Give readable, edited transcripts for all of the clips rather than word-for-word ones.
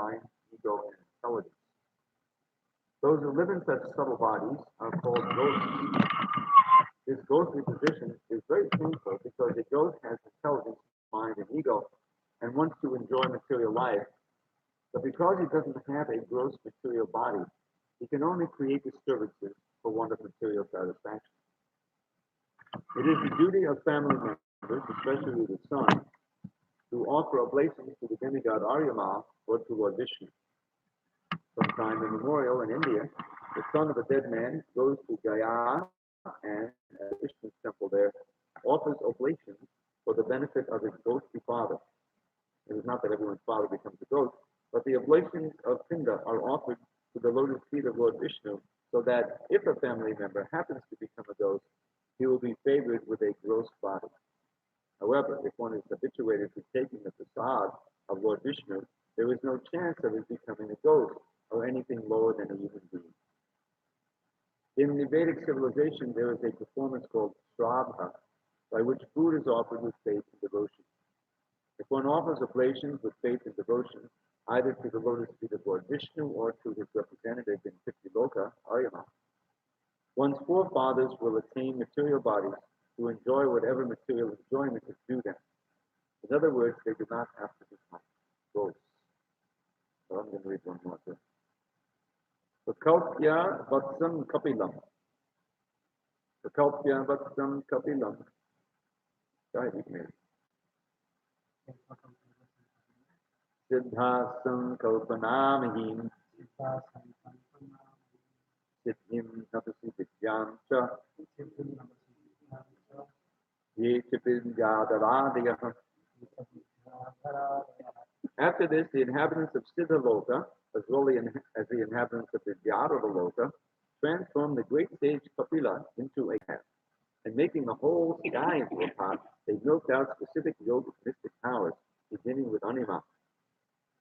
mind, ego, and intelligence. Those who live in such subtle bodies are called ghosts. This ghostly position is very painful because a ghost has intelligence, mind, and ego and wants to enjoy material life, but because he doesn't have a gross material body, he can only create disturbances for want of material satisfaction. It is the duty of family members, especially the son, to offer oblations to the demigod Aryama or to Lord Vishnu. From time immemorial in India, the son of a dead man goes to Gaya and at Vishnu's temple there offers oblations for the benefit of his ghostly father. It is not that everyone's father becomes a ghost, but the oblations of Pinda are offered to the lotus feet of Lord Vishnu, so that if a family member happens to become a ghost, he will be favored with a gross body. However, if one is habituated to taking the facade of Lord Vishnu, there is no chance of his becoming a ghost or anything lower than a human being. In the Vedic civilization, there is a performance called Shraddha, by which food is offered with faith and devotion. If one offers oblations with faith and devotion, either to the lotus feet of Lord Vishnu or to his representative in Loka, Aryama, one's forefathers will attain material bodies to enjoy whatever material enjoyment is due them. In other words, they do not have to become ghosts. So I'm going to read one more thing. Vakalpya vatsam kapilam. Vakalpya vatsam kapilam. Sorry, Siddhasam kalpanamahim siddhim napasi vidyam cha ye chipidyadaradiyah. After this, the inhabitants of Siddhaloka, as well as the inhabitants of Vidyadharaloka, transformed the great sage Kapila into a cat, and making the whole sky into a pot, they milked out specific yogic mystic powers, beginning with Anima.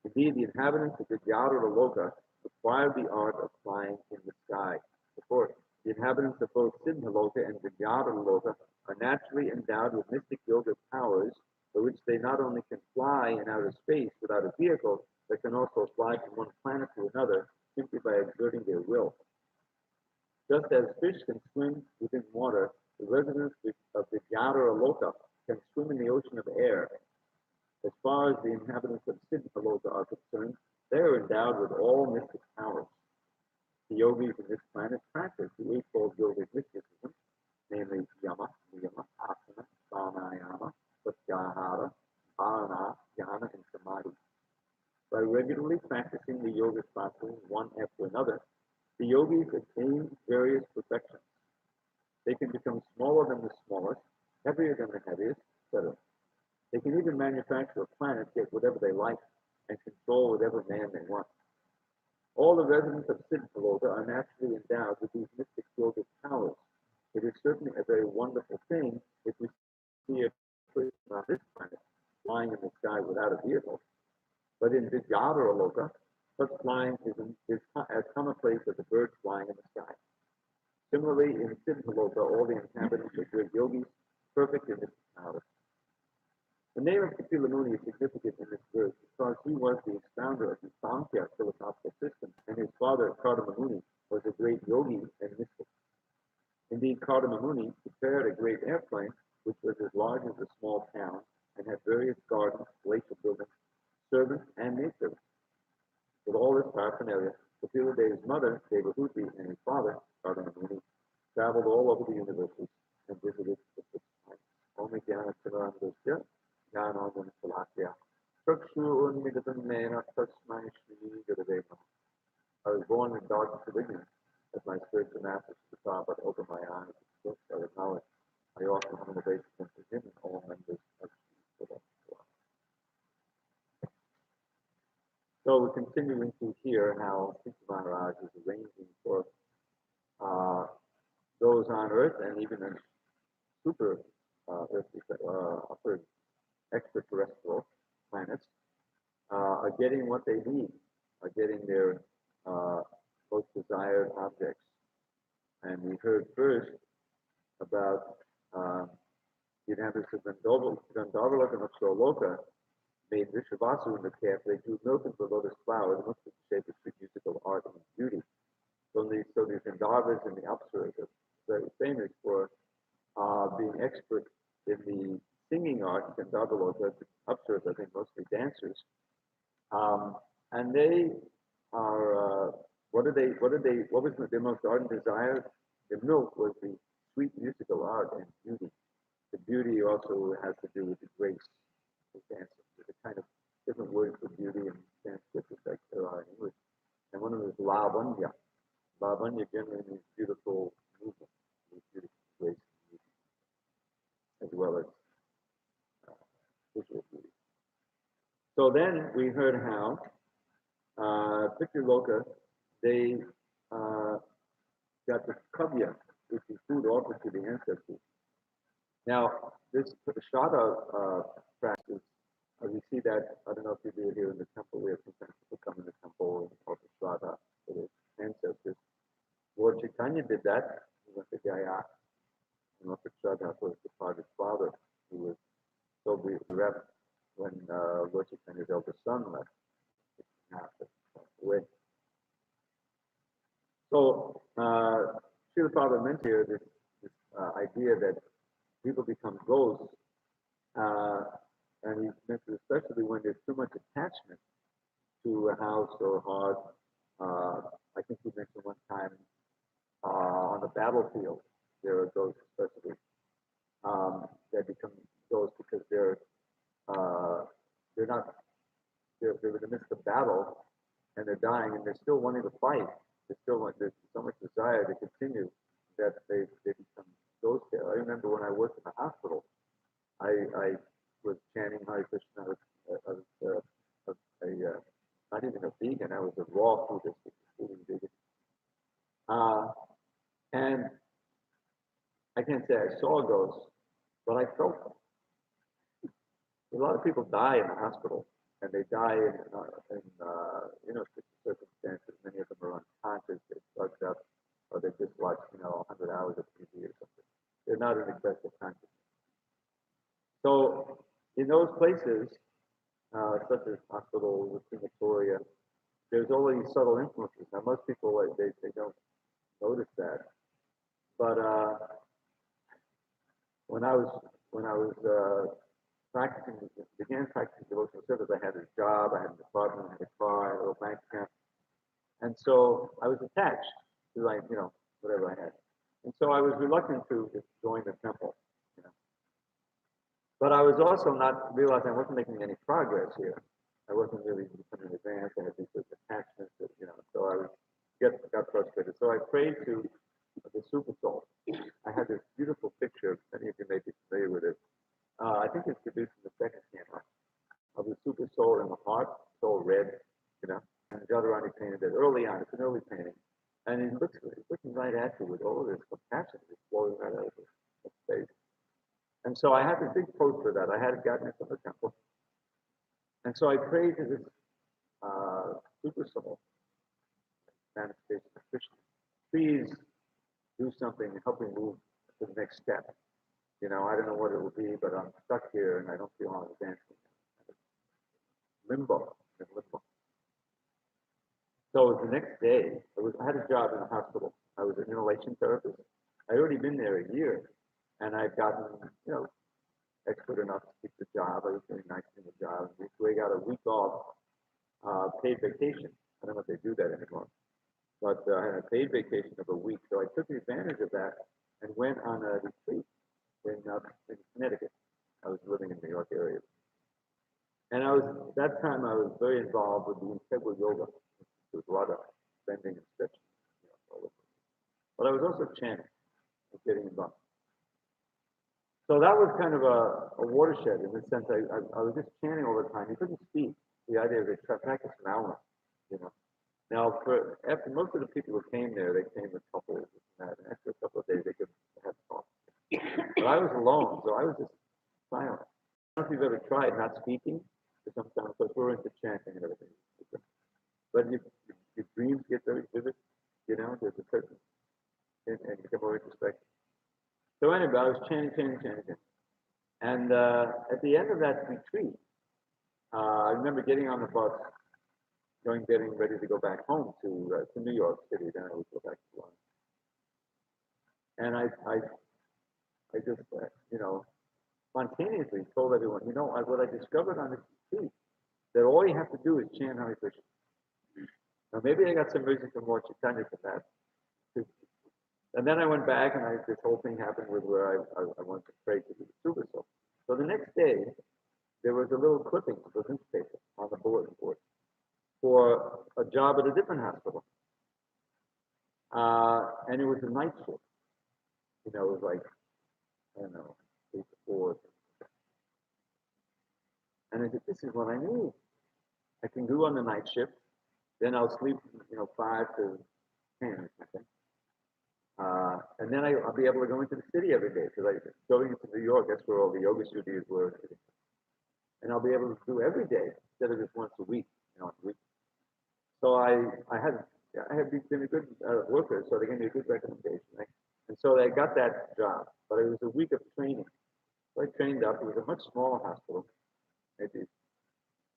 Indeed, the inhabitants of Vidyadharaloka acquired the art of flying in the sky. Of course, the inhabitants of both Siddhaloka and Vidyadharaloka are naturally endowed with mystic yogic powers, for which they not only can fly in outer space without a vehicle, but can also fly from one planet to another simply by exerting their will. Just as fish can swim within water, the residents of the Vidyadharaloka can swim in the ocean of air. As far as the inhabitants of Siddhaloka are concerned, they are endowed with all mystic powers. The yogis in this planet practice the eightfold yogic mysticism, namely Yama, Niyama, Asana, Pranayama, Pratyahara, Dharana, Dhyana, and Samadhi. By regularly practicing the yoga classes one after another, the yogis attain various perfections. They can become smaller than the smallest, heavier than the heaviest, etc. They can even manufacture a planet, get whatever they like, and control whatever man they want. All the residents of Siddhaloka are naturally endowed with these mystic yogic powers. It is certainly a very wonderful thing if we see a person on this planet flying in the sky without a vehicle. But in Vidyadharaloka, such flying is as commonplace as a bird flying in the sky. Similarly, in Siddhaloka, all the inhabitants are great yogis, perfect in this power. The name of Kapila Muni is significant in this verse because he was the expounder of the Sankhya philosophical system, and his father, Kardama Muni, was a great yogi and mystic. Indeed, Kardama Muni prepared a great airplane which was as large as a small town and had various gardens, palatial buildings, servants, and maidservants. With all this paraphernalia, Kapila Dev's mother, Devahuti, and his father, Kardama Muni, traveled all over the universes and visited the six planets. Only Jnana Jnanandam Salakya. Chakshu Unmigatam Mena Tasmai Shri Gurave Namaha. I was born in darkness of ignorance, as my spiritual master Prabhupada opened my eyes to the book of knowledge. I offer humble obeisance to him and all members of the Buddha. So we're continuing to hear how Sita Maharaj is arranging for those on Earth and even in super earthly, upper extraterrestrial planets are getting what they need, are getting their most desired objects. And we heard first about the inhabitants of Gandharvaloka and Apsaraloka made Vishvavasu in the camp. They drew milk into the lotus flower, the most of the shape of sweet musical art and beauty. So these Gandharvas and the Apsaras are very famous for being expert in the singing art. Gandharva the Apsaras, I think, mostly dancers. And they are, what was their most ardent desire? The milk was the sweet musical art and beauty. The beauty also has to do with the grace of dancing. There's a kind of different words for beauty in Sanskrit, just like there are in English. And one of them is lavanya. Lavanya generally means beautiful movement, beautiful grace, as well as visual beauty. So then we heard how Pityaloka, they got the kavya, which is food offered to the ancestors. Now, this prasada practice, we see that, I don't know if you do it here in the temple, we have sometimes people come in the temple and offer prasada for their ancestors. Lord Chaitanya did that. He went to Gaya and offered prasada for his departed father, who was so bereft when Lord Chaitanya's eldest son left. Away. So, Srila Prabhupada meant here this idea that people become ghosts, and he mentioned especially when there's too much attachment to a house or a heart. I think he mentioned one time on the battlefield, there are ghosts especially that become ghosts because they're not they're in the midst of battle and they're dying and they're still wanting to fight. There's so much desire to continue that they become ghosts there. I remember when I worked in the hospital, I was chanting Hare Krishna. I was not even a vegan. I was a raw foodist, eating vegan. And I can't say I saw ghosts, but I felt them. A lot of people die in the hospital, and they die in circumstances. Many of them are unconscious, they're drugged up, or they just watch 100 hours of TV or something. They're not in excessive consciousness. So in those places, such as hospitals, crematoria, there's all these subtle influences. Now most people they don't notice that, but when I was began practicing devotional service, I had a job, I had an apartment, I had a car, I had a little bank account, and so I was attached to whatever I had, and so I was reluctant to join the temple, But I was also not realizing I wasn't making any progress here. I wasn't really becoming advanced. I had these attachments, so I got frustrated. So I prayed to the Super Soul. I had this beautiful picture. Many of you may be familiar with it. I think it's produced in the second camera of the Super Soul in the heart, it's all red, And Jadharani painted it early on. It's an early painting, and he's looking right at you with all of this compassion just flowing right out of his face. And so I had this big poster that I had gotten it from the temple, and so I prayed to this Super Soul, manifestation of Krishna. Please do something and help me move to the next step. I don't know what it will be, but I'm stuck here and I don't feel how to dance. Limbo. So the next day, I had a job in a hospital. I was an inhalation therapist. I'd already been there a year, and I'd gotten, expert enough to keep the job. I was doing nice in the job. We got a week off, paid vacation. I don't know if they do that anymore, but I had a paid vacation of a week. So I took advantage of that and went on a retreat in Connecticut. I was living in the New York area. And that time I was very involved with the integral yoga. There was a lot of bending and stretching, all over. But I was also chanting and getting involved. So that was kind of a watershed in the sense I was just chanting all the time. You couldn't speak. The idea of it, practice mouth, Now, after most of the people who came there, they came with couples and that. And after a couple of days, they could have talk. But I was alone, so I was just silent. I don't know if you've ever tried not speaking for some time, because we're into chanting and everything. But your dreams get very vivid, there's a certain, and you become more introspective. So anyway, I was chanting. And at the end of that retreat, I remember getting on the bus, getting ready to go back home to New York City. Then I would go back to London. And I just, spontaneously told everyone, what I discovered on this retreat, that all you have to do is chant Hare Krishna. Now, maybe I got some music from Lord Chaitanya for that. And then I went back, and this whole thing happened with where I wanted to pray to the Suba. So the next day, there was a little clipping of the newspaper on the bulletin board for a job at a different hospital. And it was a night shift. It was like, I don't know, 8 to 4. And I said, this is what I need. I can do on the night shift. Then I'll sleep, 5 to 10 or something. And then I'll be able to go into the city every day because going into New York, that's where all the yoga studios were. And I'll be able to do every day instead of just once a week, a week. So I had been a good worker, so they gave me a good recommendation. Right? And so I got that job, but it was a week of training. So I trained up. It was a much smaller hospital, maybe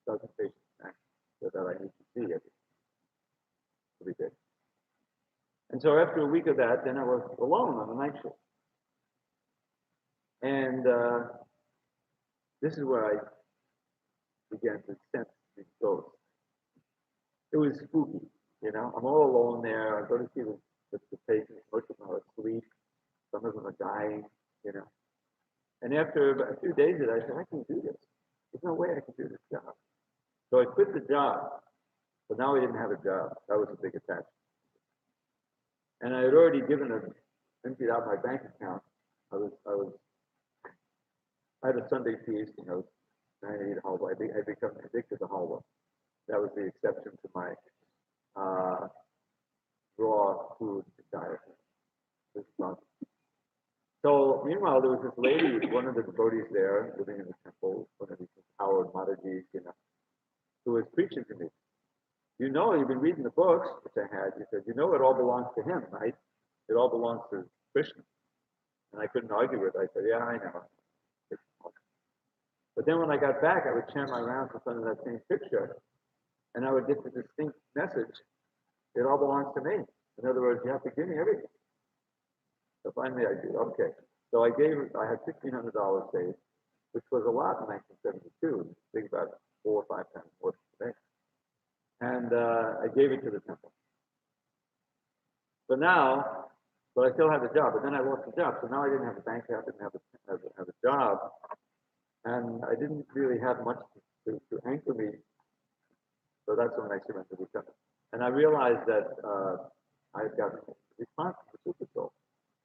1,000 patients max, so that I need to see every day. And so after a week of that, then I was alone on the night shift. And this is where I began to sense these ghosts. It was spooky, I'm all alone there. I go to see the patients. Most of them are asleep. Some of them are dying, And after a few days of that, I said, I can do this. There's no way I can do this job. So I quit the job. But now I didn't have a job. That was a big attachment. And I had already emptied out my bank account. I had a Sunday feast, and I ate halwa. I become addicted to halwa. That was the exception to my raw food diet. So meanwhile, there was this lady, one of the devotees there, living in the temple, one of these Howard Madhajis, who was preaching to me. You've been reading the books, which I had. He said, it all belongs to him, right? It all belongs to Krishna. And I couldn't argue with it. I said, yeah, I know. But then when I got back, I would chant my rounds in front of that same picture, and I would get the distinct message, it all belongs to me. In other words, you have to give me everything. So finally I did, okay. So I had $1,500 saved, which was a lot in 1972. Think about 4 or 5 times more today. And I gave it to the temple. But I still had the job, but then I lost the job. So now I didn't have a bank account, I didn't have a job. And I didn't really have much to anchor me. So that's when I surrendered the temple. And I realized that I had gotten a response from the Super Soul.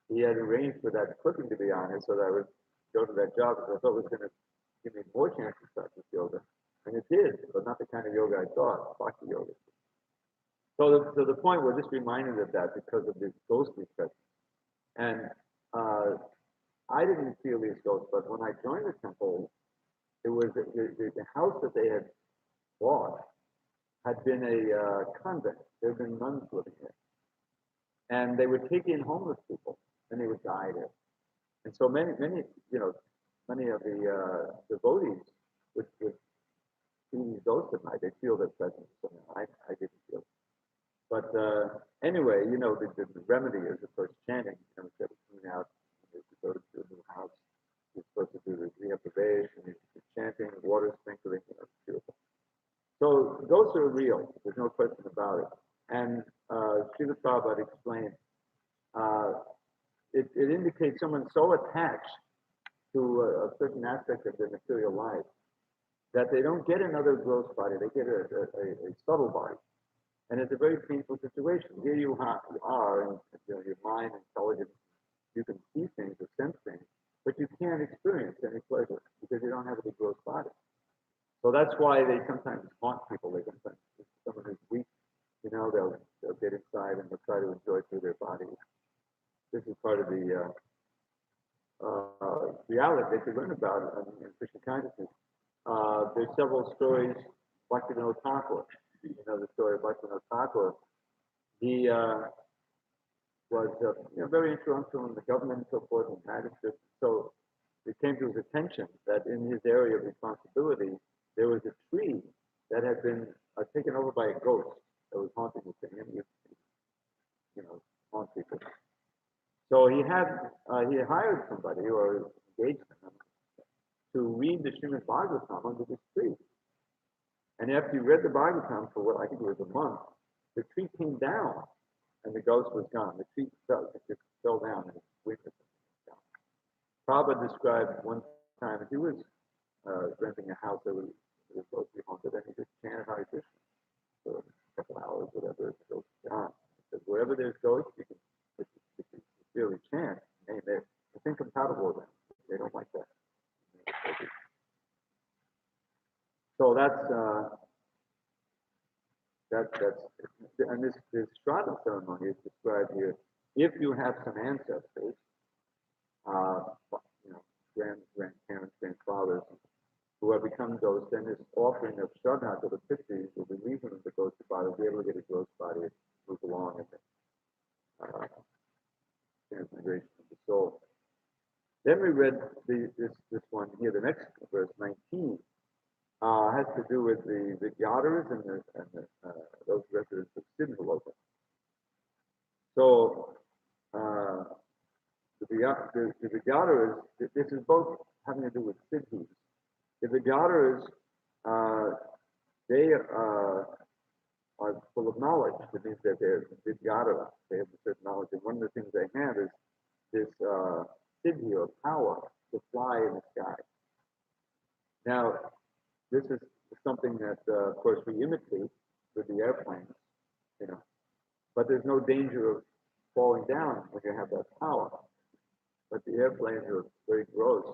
He had arranged for that clipping to be on it so that I would go to that job because I thought it was going to give me more chance to practice yoga. And it did, but not the kind of yoga I thought, bhakti yoga. So the point was just reminded of that because of this ghostly presence. And I didn't feel these ghosts, but when I joined the temple, it was the house that they had bought had been a convent. There had been nuns living there. And they would take in homeless people, and they would die there. And so many of the devotees would see these ghosts at night. They feel their presence. So I didn't feel it. But anyway, the remedy is, of course, chanting. You have to clean out. You go to a new house. You're supposed to do the rehabituation, chanting, water sprinkling. It's beautiful. So ghosts are real. There's no question about it. And Srila Prabhupada explained, it indicates someone so attached to a certain aspect of their material life that they don't get another gross body. They get a subtle body. And it's a very painful situation. Here you are, and your mind, intelligence, you can see things or sense things, but you can't experience any pleasure because you don't have any gross body. So that's why they sometimes haunt people. They sometimes, if someone who's weak, they'll get inside and they'll try to enjoy through their body. This is part of the reality that you learn about in Krishna consciousness. There's several stories. Bhaktivinoda Thakur, the story of Bhaktivinoda Thakur. He was very influential in the government and so forth, and magistrate. So it came to his attention that in his area of responsibility, there was a tree that had been taken over by a ghost that was haunting the thing, and you know, haunt people. So he hired somebody or engaged them to read the Srimad Bhagavatam under this tree. And after he read the Bhagavatam for what I think it was a month, the tree came down and the ghost was gone. The tree fell down and his wings was down. Prabhupada described one time he was renting a house that was supposed to be haunted, and he just chanted Hare Krishna for a couple hours, whatever, the ghost was gone. Because wherever there's ghosts, if you really chant, they're incompatible with them. They don't like that. So that's and this Shraddha ceremony is described here. If you have some ancestors, grandparents, grandfathers, who have become ghosts, then this offering of Shraddha to the Pitris will relieve them of the ghostly body, be able to get a ghost body and move along in the transmigration of the soul. Then we read this one here, the next verse 19. Has to do with the Vidyadharas and those residents of Siddhaloka. So the Vidyadharas, this is both having to do with Siddhis. The Vidyadharas, they are full of knowledge. It means that they're Vidyadhara. They have a certain knowledge. And one of the things they have is this Siddhi or power to fly in the sky. Now, this is something that, of course, we imitate with the airplanes, but there's no danger of falling down when you have that power. But the airplanes are very gross.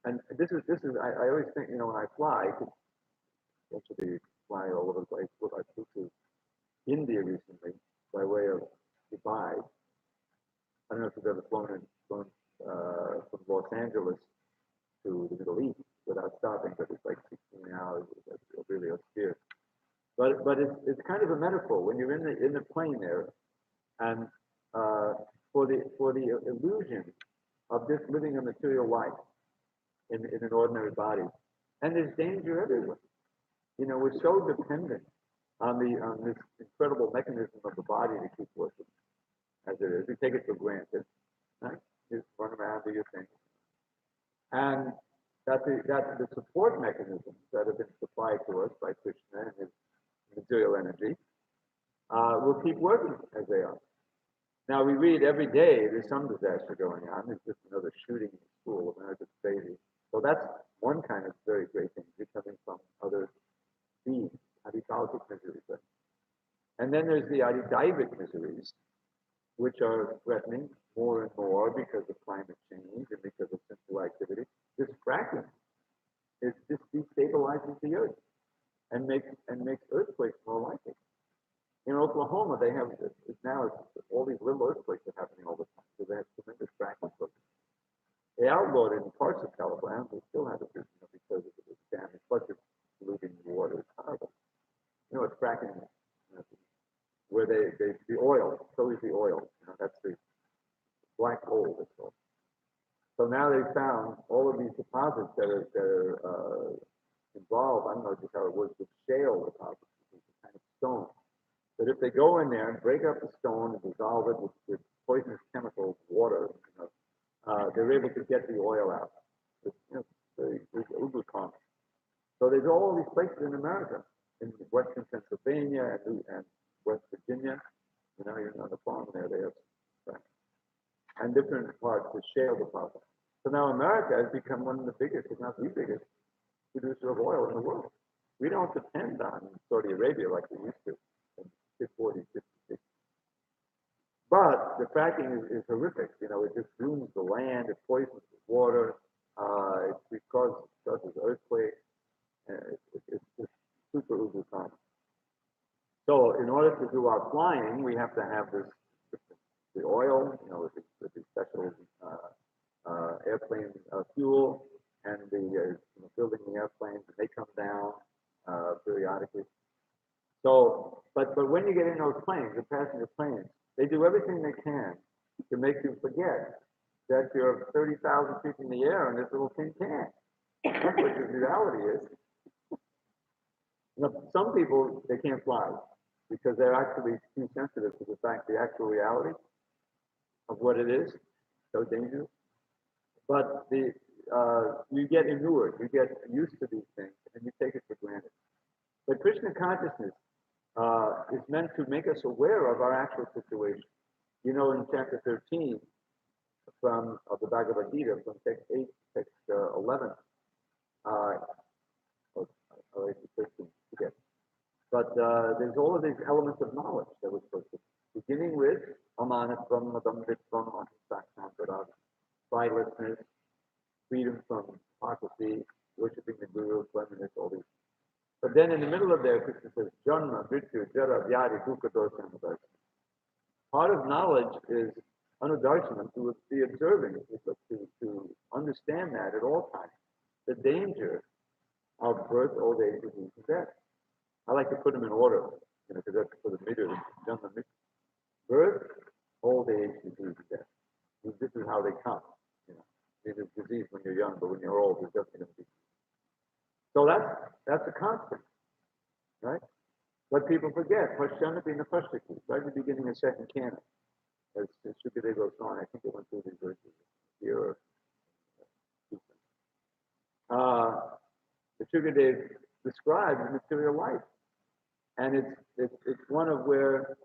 And this is I always think, when I fly, I could actually fly all over the place. I flew to India recently by way of Dubai. I don't know if you've ever flown from Los Angeles to the Middle East without stopping, but it's like 16 hours. That's really austere. But it's kind of a metaphor when you're in the plane there, and for the illusion of just living a material life in an ordinary body, and there's danger everywhere. We're so dependent on this incredible mechanism of the body to keep working as it is. We take it for granted, right? Just run around, do your thing, and that the support mechanisms that have been supplied to us by Krishna and his material energy will keep working as they are. Now we read every day there's some disaster going on. There's just another shooting in the school. America's crazy. So that's one kind of very great thing coming from other beings, adipaltic miseries. And then there's the adidaivic miseries, which are threatening more and more because of climate change and because of sinful activity. This fracking, it just destabilizes the earth and makes earthquakes more likely. In Oklahoma, they have all these little earthquakes are happening all the time because they have tremendous fracking programs. They outlawed it in parts of California, but still have it because of the damage, plus it's polluting the water. It's horrible. It's fracking where the oil, so is the oil. That's the black gold, it's called. So now they've found all of these deposits that are involved. I don't know just how it works with shale deposits, which is a kind of stone. But if they go in there and break up the stone and dissolve it with poisonous chemicals, water, they're able to get the oil out. It's Iskcon. So there's all these places in America, in western Pennsylvania and West Virginia. You're on the farm there. They have and different parts of shale deposits. So now America has become one of the biggest, if not the biggest, producer of oil in the world. We don't depend on Saudi Arabia like we used to in the 40s, 50s, 60s. But the fracking is horrific. It just ruins the land, it poisons the water, it causes earthquakes, it's just super Iskcon. So in order to do our flying, we have to have the oil, with the special airplane fuel, and the building the airplanes, and they come down periodically. So, but when you get in those planes, the passenger planes, they do everything they can to make you forget that you're 30,000 feet in the air and this little thing can. That's what the reality is. Now, some people, they can't fly because they're actually too sensitive to the fact, the actual reality of what it is, so dangerous. But you get inured, you get used to these things, and you take it for granted. But Krishna consciousness is meant to make us aware of our actual situation. You know, in chapter 13 from of the Bhagavad Gita, from text 8, text 11, or, or 8 to 13, forget. But there's all of these elements of knowledge that we're supposed to, beginning with amanatvam, madamritvam, ahimsaksham, sightlessness, freedom from hypocrisy, worshiping the Guru, cleanliness, all these. But then in the middle of there, Krishna says, Janma, Mrityu, Jara, Vyadi, Dukkha, Dosa, and Anudarsana. Part of knowledge is anudarsana, to be observing, to understand that at all times. The danger of birth, old age, disease, and death. I like to put them in order, because that's for the middle, Janma, Mrityu. Birth, old age, disease, and death. This is how they come. It is disease when you're young, but when you're old, there's definitely going to be. So that's a constant, right? But people forget. Pashanati Napashaki, right at the beginning of second canon, as Sukadeva goes on. I think it went through these verses here. The Sukadeva describes material life, and it's one of where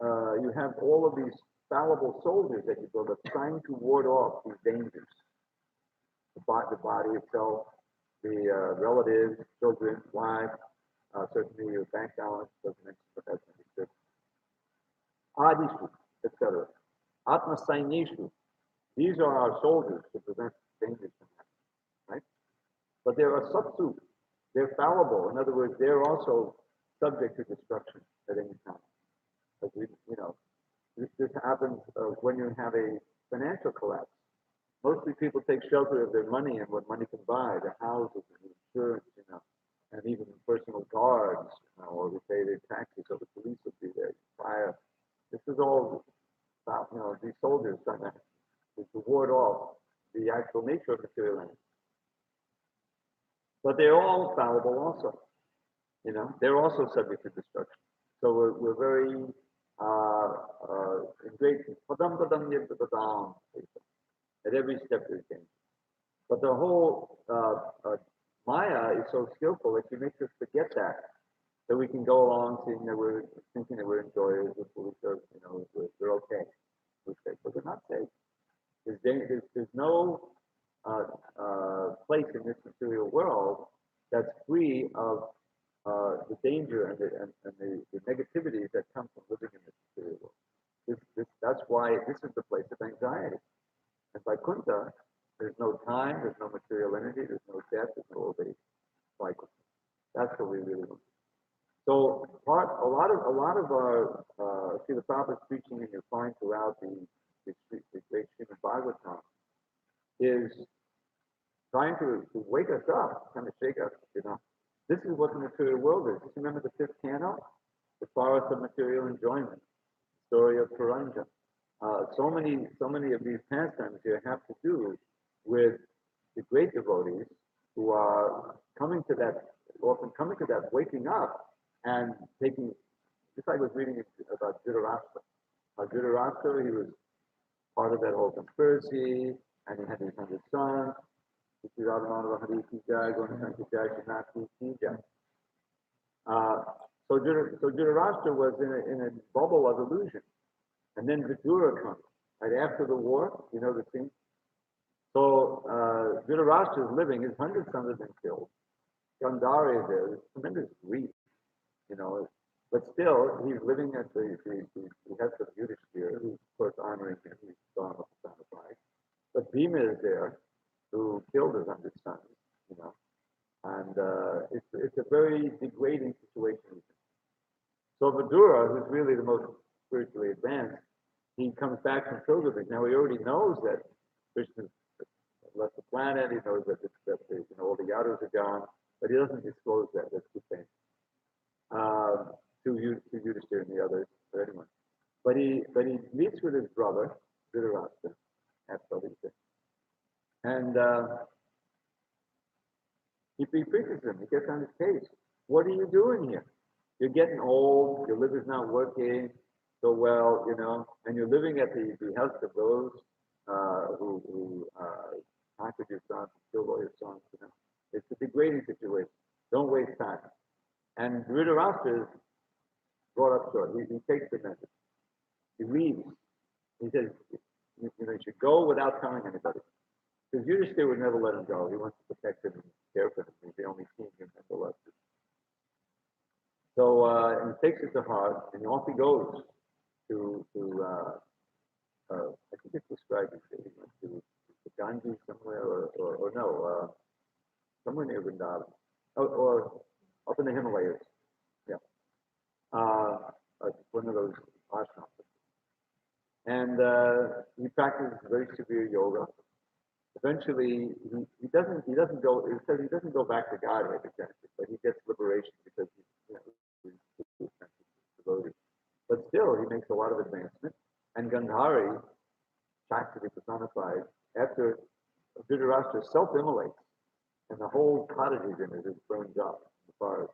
you have all of these fallible soldiers that you build up, trying to ward off these dangers. The body itself, the relatives, children, wife, certainly your bank balance, doesn't mention what that's understood. Adishu, etc. Atma Sainishu. These are our soldiers to prevent dangers from happening, right? But there are satsu. They're fallible. In other words, they're also subject to destruction at any time. As this happens when you have a financial collapse. Mostly people take shelter of their money and what money can buy, the houses and the insurance, and even personal guards, or they pay their taxes, so the police will be there, fire. This is all about, these soldiers trying to ward off the actual nature of material energy. But they're all fallible also, they're also subject to destruction. So we're very in great at every step there's danger. But the whole Maya is so skillful that she makes us forget that. So we can go along thinking that we're enjoyers, we're okay. We're safe, but we're not safe. There's no place in this material world that's free of the danger and the negativities that come from living in this material world. That's why this is the place of anxiety. And by Kunta, there's no time, there's no material energy, there's no death, there's no old age. That's what we really want. So a lot of our Srila Prabhupada's preaching, and you'll find throughout the great Srimad Bhagavatam, is trying to wake us up, kind of shake us, This is what the material world is. Just remember the fifth canto, the forest of material enjoyment, story of Puranjan. So many of these pastimes here have to do with the great devotees who are often coming to that waking up and taking, just like I was reading about Dhritarashtra. Dhritarashtra, he was part of that whole conspiracy, and he had these 100 sons. So Dhritarashtra was in a bubble of illusion. And then Vidura comes, right after the war, the scene. So Dhritarashtra is living, his 100 sons have been killed. Gandhari is there, there's tremendous grief, but still, he's living at the behest of Yudhishthira, who's of course honoring him, he's gone up personified. But Bhima is there, who killed his 100 sons, and it's a very degrading situation. So Vidura, who's really the most spiritually advanced, he comes back from pilgrimage. Now he already knows that Krishna left the planet. He knows that all the yadus are gone, but he doesn't disclose that. That's the thing. To Yudhishthira and the others, or anyone. But he meets with his brother Dhritarashtra, and he preaches him. He gets on his case. What are you doing here? You're getting old, your liver's not working so well, and you're living at the behest of those who conquered your sons, killed all your sons. It's a degrading situation. Don't waste time. And Dhritarashtra is brought up short. He takes the message. He leaves. He says, you should go without telling anybody. Because Yudhishthira would never let him go. He wants to protect him and care for him. He's the only king in the left. So and he takes it to heart, and off he goes to I think it's described as he went to Ganges somewhere, or no, somewhere near Vrindavan, or up in the Himalayas. Yeah, one of those ashrams. And he practices very severe yoga. Eventually, he doesn't go. It says he doesn't go back to Godhead exactly, but he gets liberation because he's devotee. But still, he makes a lot of advancement. And Gandhari, Shakti personified, after Dhritarashtra self-immolates, and the whole cottage he's in is burned up in the forest,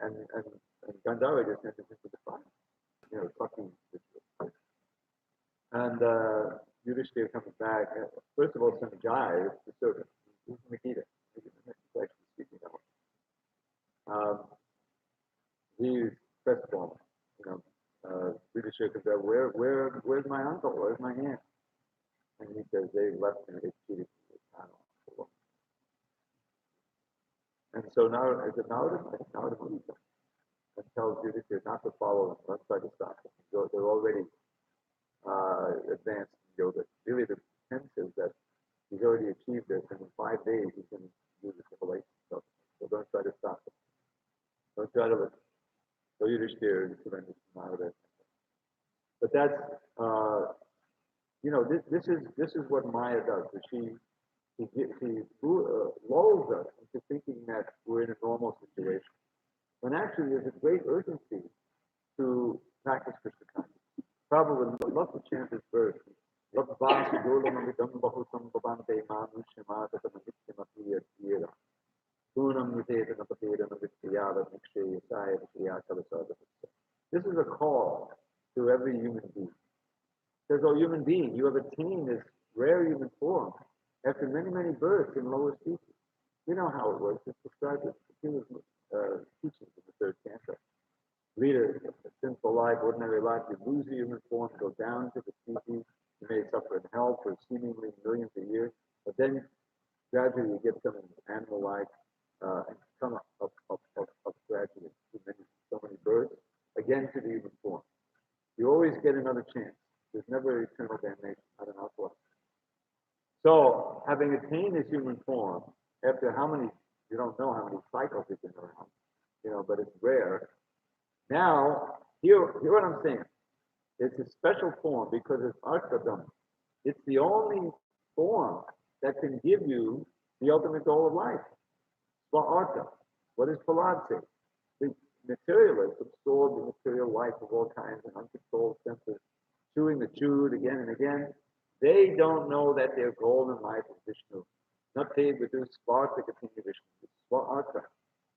and Gandhari just enters into the fire, sucking this. And Yudhishthira comes back. First of all, Sanjay, the servant, he's Nikita. He's actually speaking of him. He's crestfallen. Yudhishthira comes back. Where's my uncle? Where's my aunt? And he says, they left me. They cheated me. And so now, is it Narada? Narada and tells Yudhishthira not to follow them. Let's try to stop them. They're already advanced in yoga. Really, the sense is that he's already achieved this, and in 5 days he can do the simulation. So don't try to stop him. Don't try to listen. So Yudhishthira is surrenders to Narada. But that's this is what Maya does. She lulls us into thinking that we're in a normal situation, when actually there's a great urgency to practice Krishna consciousness. Probably lots of chant this verse. This is a call to every human being. It says, oh, human being, you have attained this rare human form after many, many births in lower species. You know how it works. It's described as continuous teachings in the third canto. Lead a simple life, ordinary life, you lose the human form, go down to the species, you may suffer in hell for seemingly millions of years, but then gradually you get some animal life and come up gradually so many births, again to the human form. You always get another chance. There's never eternal damnation, not an outlaw. So, having attained this human form, after how many, you don't know how many cycles it's been around, but it's rare. Now, hear what I'm saying. It's a special form because it's Arthadam. It's the only form that can give you the ultimate goal of life. Artha. What does Prahlad say? The materialists absorb the material life of all kinds and uncontrolled senses, chewing the chewed again and again. They don't know that their goal in life is Vishnu. Not they reduce Sparta to continue Vishnu. Swartha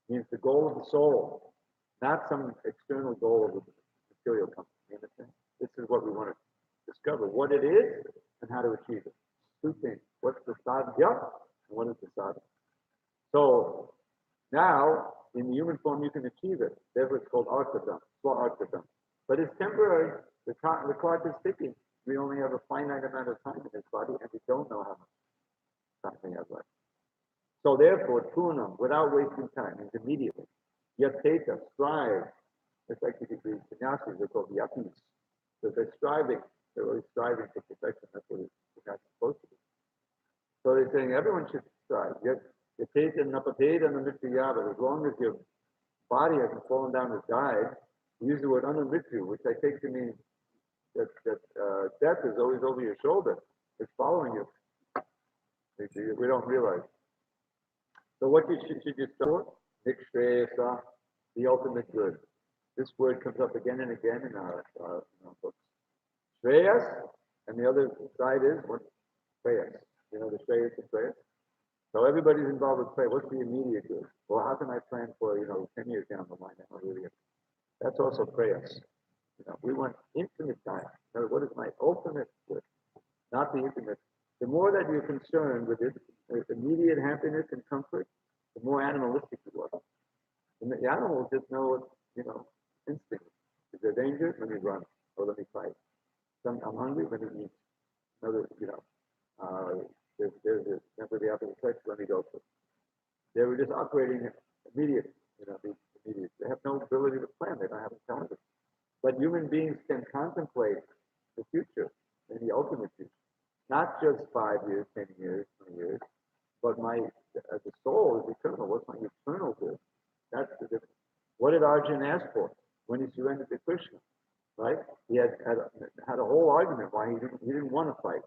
means the goal of the soul, not some external goal of the material company. You understand? This is what we want to discover, what it is and how to achieve it. Two things. What's the sadhya and what is the sadhana? So now, in the human form, you can achieve it. Therefore, it's called arthadam, swa-arthadam. But it's temporary. The clock is ticking. We only have a finite amount of time in this body, and we don't know how much time we have left. So therefore, tunam, without wasting time, means immediately. Yateta, strive. It's like the sannyasis, they're called yatis. So they're striving. They're always striving for perfection. That's what it's supposed to be. So they're saying everyone should strive. Yateta napateta namitya, but as long as your body hasn't fallen down or died, you use the word anamrityu, which I take to mean that death is always over your shoulder. It's following you. We don't realize. So what should you start? Nikshreyasa, the ultimate good. This word comes up again and again in our books. Shreyas, and the other side is what? Shreyas. You know the Shreyas and Shreyas? So everybody's involved with prayer. What's the immediate good? Well, how can I plan for, 10 years down the line? That's also prayers. We want infinite time. What is my ultimate good? Not the intimate. The more that you're concerned with it, with immediate happiness and comfort, the more animalistic you are. And the animals just know, instinct. Is there danger? Let me run, or let me fight. I'm hungry. Let me eat. Another, there's this. Remember the opposite sex? Let me go. They were just operating immediate. Immediate. They have no ability to plan. They don't have intelligence. But human beings can contemplate the future and the ultimate future. Not just 5 years, 10 years, 20 years, but the soul is eternal. What's my eternal good? That's the difference. What did Arjuna ask for when he surrendered to Krishna? Right? He had a whole argument why he didn't want to fight.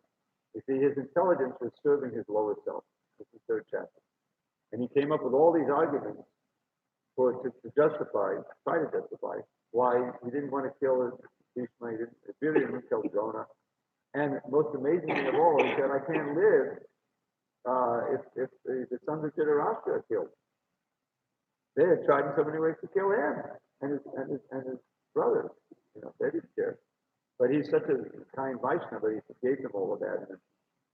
You see, his intelligence was serving his lower self. This is the third chapter. And he came up with all these arguments to try to justify why he didn't want to kill Bhishma, he really didn't kill Jonah. And most amazing thing of all, he said, I can't live if the sons of Dhritarashtra are killed. They had tried in so many ways to kill him and his brothers. They didn't care. But he's such a kind Vaishnava, he forgave them all of that and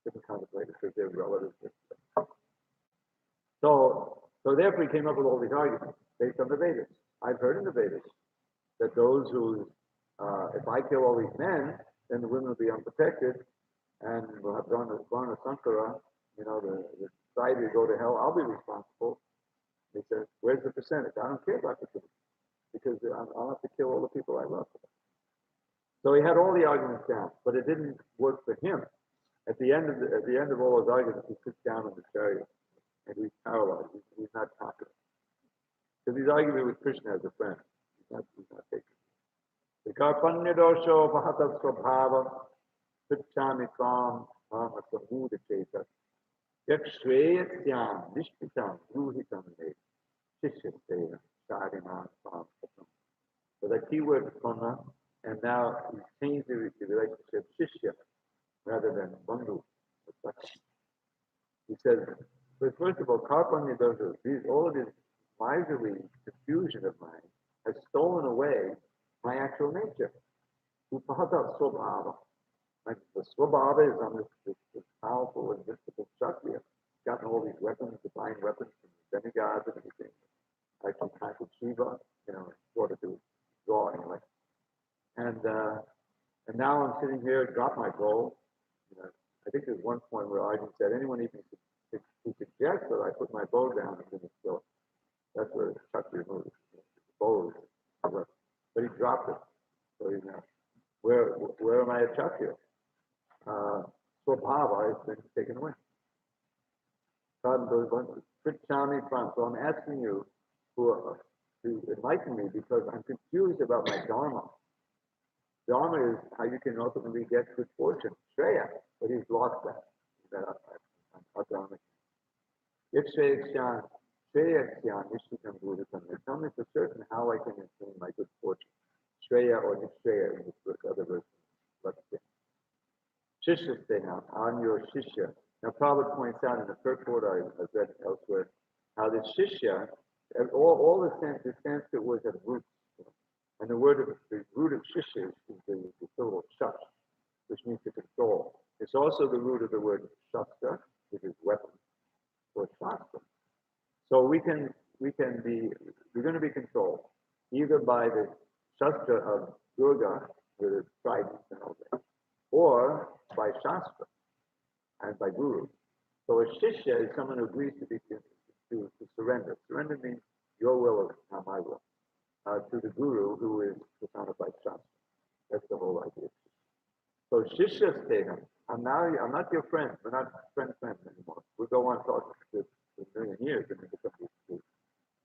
didn't contemplate it because they're relatives. So therefore he came up with all these arguments based on the Vedas. I've heard in the Vedas that those who, if I kill all these men, then the women will be unprotected, and we'll have Varna Sankara, the society will go to hell. I'll be responsible. He said, where's the percentage? I don't care about the percentage because I'll have to kill all the people I love. So he had all the arguments down, but it didn't work for him. At the end of all those arguments, he sits down in the chariot and he's paralyzed. He's not confident because he's arguing with Krishna as a friend. He's not taking. The Karpanya dosho bhatav swabhava pritchami tvam mama samudha cheta yakshreyasyam nishpitam ruhitam me shishyasteya shariman tvam satam. So that key word is kona, and now he's changed the relationship shishya rather than bandhu. He says, first of all, Karpanya dosho, all of this miserly confusion of mine has stolen away my actual nature. Upahata swabhava. Like the swabhava is on this powerful and mystical Kshatriya. He's gotten all these weapons, divine weapons from the demigods and everything. Like he conquered Shiva, in order to draw anyway. And now I'm sitting here, drop my bow. I think there's one point where Arjuna said, anyone even who suggests that I put my bow down is going to kill. That's where Kshatriya moves. The bow is but he dropped it. So where am I a Kshatriya? Swabhava has been taken away. So I'm asking you to enlighten me because I'm confused about my dharma. Dharma is how you can ultimately get good fortune, Shreya, but he's lost that. Tell me for certain how I can attain my good fortune. Shreya or Nishreya in this other verse. Let's see. Shishya Steha, I'm your Shishya. Now Prabhupada points out in the purport I've read elsewhere how the Shishya, all the Sanskrit words have roots. And the root of Shishya is the syllable shash, which means to control. It's also the root of the word shastra, which is weapon, or shastra. So we're going to be controlled either by the shastra of Durga, with its trident and all that, or by shastra and by guru. So a shishya is someone who agrees to surrender. Surrender means your will is not my will. To the guru, who is personified shastra. That's the whole idea. So shishya steham. I'm not your friend. We're not friends anymore. We'll go on talking for a million years and then become these.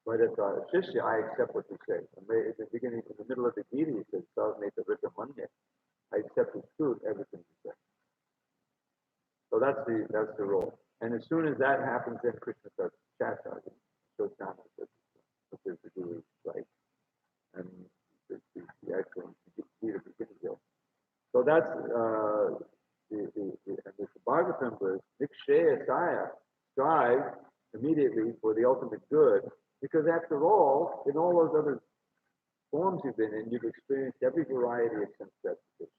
But as a shishya, I accept what you say. In the middle of the Gita, it says, Vrita Manya. I accept the truth, everything you say. So that's the role. And as soon as that happens, then Krishna starts chastising. So Chana says, which is the Guru's right. And the excellent Gita begins there. So that's the Bhagavatam verse, Nikshaya Saya, strive immediately for the ultimate good, because after all, in all those other forms you've been in, you've experienced every variety of sense gratification.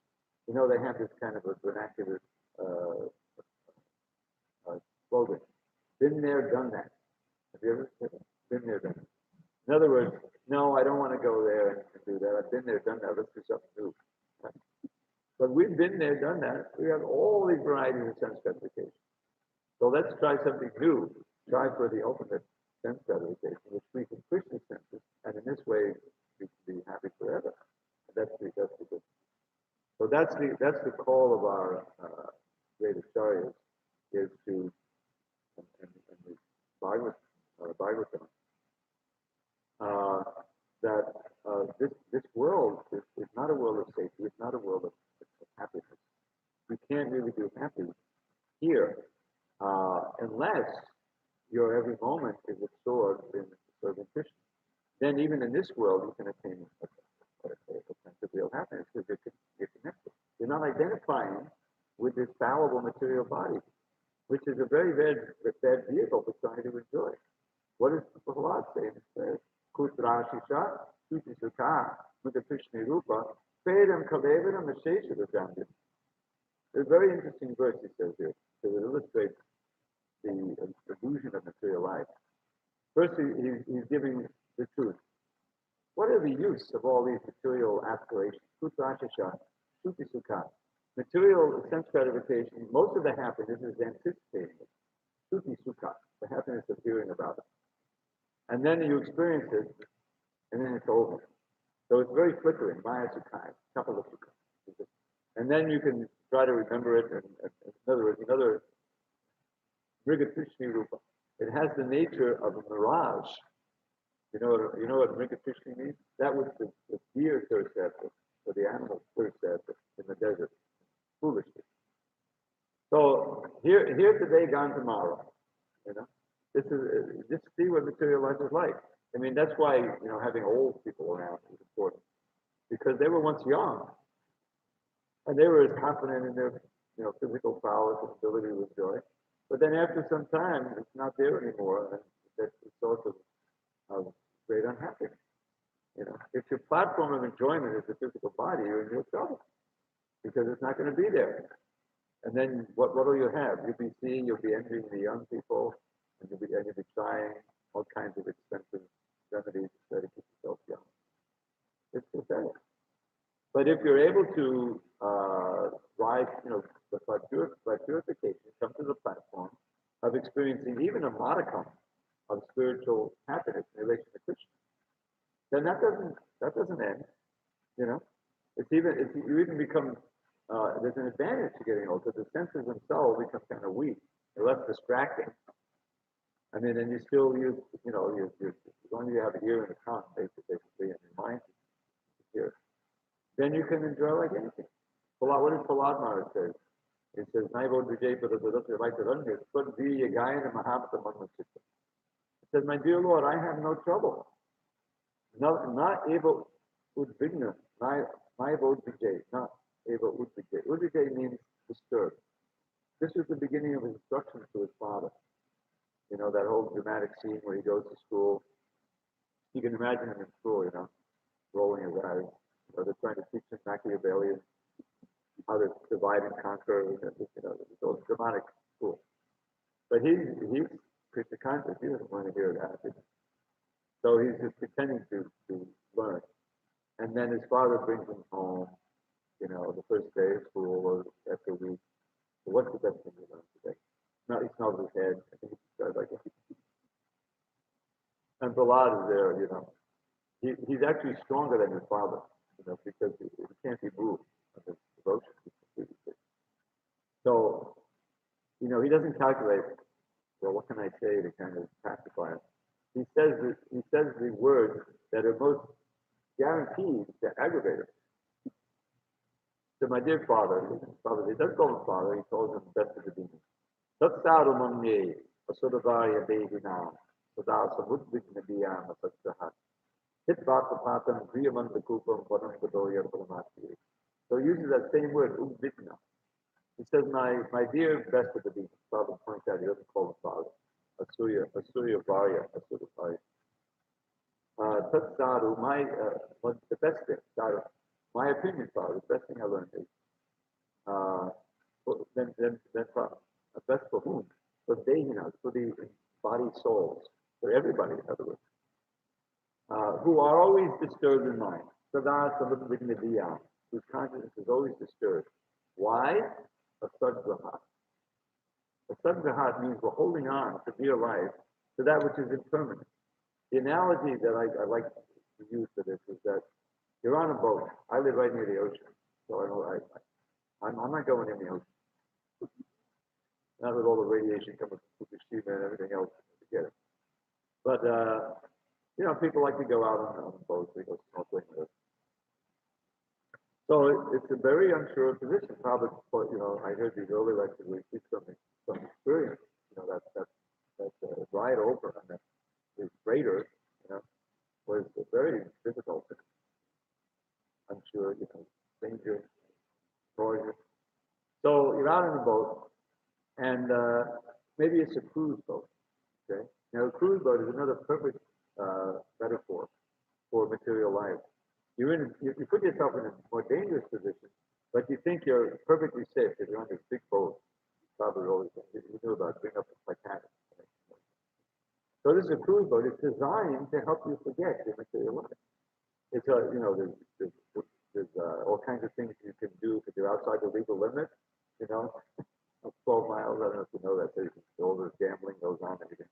You know, they have this kind of a vernacular uh, slogan: "Been there, done that." Have you ever said that? Been there, done that. In other words, no, I don't want to go there and do that. I've been there, done that. Let's do something new. Right? But we've been there, done that. We have all these varieties of sense gratification. So let's try something new. Try for the ultimate sense gratification, which we can push the senses, and in this way we can be happy forever. And that's the good. So that's the call of our great acharyas, is to and the Bhagavatam, uh, that this world is not a world of safety. It's not a world of happiness. You can't really be happy here unless your every moment is absorbed in serving Krishna. Then even in this world, you can attain a sense of real happiness because you're connected. You're not identifying with this fallible material body, which is a very bad vehicle for trying to enjoy. What does Prahlad say in his prayer? Kutrashisha, Suti Sukha, Mudapishni Rupa, Vedam Kalevaram Ashesha Vajamya. There's a very interesting verse he says here, because it illustrates the illusion of material life. First, he's giving the truth. What are the use of all these material aspirations? Kutrashisha, Suti Sukha. Material sense gratification, most of the happiness is anticipating it. Suti Sukha, the happiness of hearing about it. And then you experience it, and then it's over. So it's very flickering, Maya Sukha, couple of Sukha. And then you can try to remember it, and in other words, Mrigatishni Rupa. It has the nature of a mirage. You know what Mrigatishni means? That was the deer thirst after, or the animal thirst after in the desert. Foolishly. So here today, gone tomorrow. You know, this is just see what material life is like. I mean, that's why having old people around is important, because they were once young, and they were as confident in their physical prowess and ability to enjoy. But then after some time, it's not there anymore, and that's the source of great unhappiness. If your platform of enjoyment is the physical body, you're in real trouble, because it's not going to be there. And then what will you have? You'll be envying the young people, and you'll be trying all kinds of expensive remedies to try to keep yourself young. It's pathetic. But if you're able to rise, by purification, come to the platform of experiencing even a modicum of spiritual happiness in relation to Krishna, then that doesn't end. You even become there's an advantage to getting old, because the senses themselves become kind of weak. They're less distracting. I mean, and you still use, as long as you have an ear and a tongue, basically, and your mind is here, then you can enjoy like anything. What does Prahlad Maharaj say? It says, it says, my dear Lord, I have no trouble. Not able udvigna, not able udvijay. Udvijay means disturbed. This was the beginning of his instructions to his father. That whole dramatic scene where he goes to school. You can imagine him in school, rolling his eyes. They're trying to teach him Machiavellian, how to divide and conquer, those dramatic school. But he's Krishna conscious. He doesn't want to hear that. So he's just pretending to learn. And then his father brings him home, the first day of school or after a week. So what's the best thing you learned today? No, he smells his head. I think he started like it. And Prahlad is there, He's actually stronger than his father, because he can't be moved of his devotion. So, he doesn't calculate, well, what can I say to kind of pacify him? He says the words that are most guaranteed to aggravate him. So my dear father, he doesn't call him father, he calls him best of the demons. Tatsaru mamye, asudavaya dehinam, sada samudvigna asatrahat. Hit bhaktapatam, griyamanta kupam, vanam gadoya paramati. So he uses that same word, udvigna. He says, my dear best of the demons. Father points out, he doesn't call him father. Asurya Varya, Asura Varya. Tat sadhu, what's the best thing, sadhu, my opinion, sadhu, the best thing I learned is, uh, then best for whom? For dehinas, for the body souls, for everybody, in other words, who are always disturbed in mind. Sada Samudvidya, whose consciousness is always disturbed. Why? A sadgraha. A sadgraha means we're holding on for dear life to that which is impermanent. The analogy that I like to use for this is that you're on a boat. I live right near the ocean, so I know I'm not going in the ocean. Not with all the radiation coming from Fukushima and everything else, forget it. But people like to go out on boats. They go snorkeling. So it's a very unsure position. Probably, I heard these early lectures where you see some experience. That ride over on that is greater. Was very difficult. Unsure, danger, exposure. So you're out on the boat, and maybe it's a cruise boat. Okay. Now, a cruise boat is another perfect metaphor for material life. You put yourself in a more dangerous position, but you think you're perfectly safe because you're on this big boat. Probably always you knew about bring up the Titanic. Right? So this is a cruise boat. It's designed to help you forget your material life. It's there's all kinds of things you can do because you're outside the legal limit. Of 12 miles. I don't know if you know that. There's all this gambling goes on and everything.